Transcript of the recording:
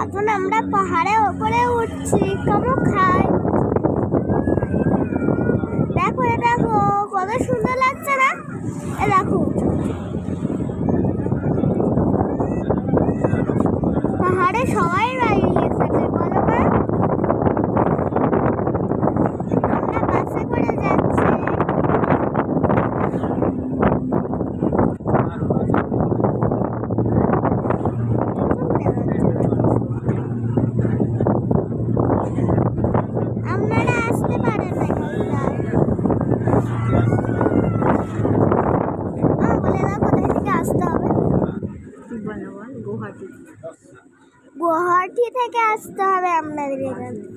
এখন আমরা পাহাড়ের ওপরে উঠছি। কেমন খাই দেখো, দেখো কত সুন্দর লাগছে না? দেখো পাহাড়ে সবাই বাইরে এসেছে, বলো না? আমরা বাসে করে যাচ্ছি। আপনারা আসতে পারেন না বলে দাও কোথায় থেকে আসতে হবে। গুয়াহাটি থেকে আসতে হবে আপনাদের এখান থেকে।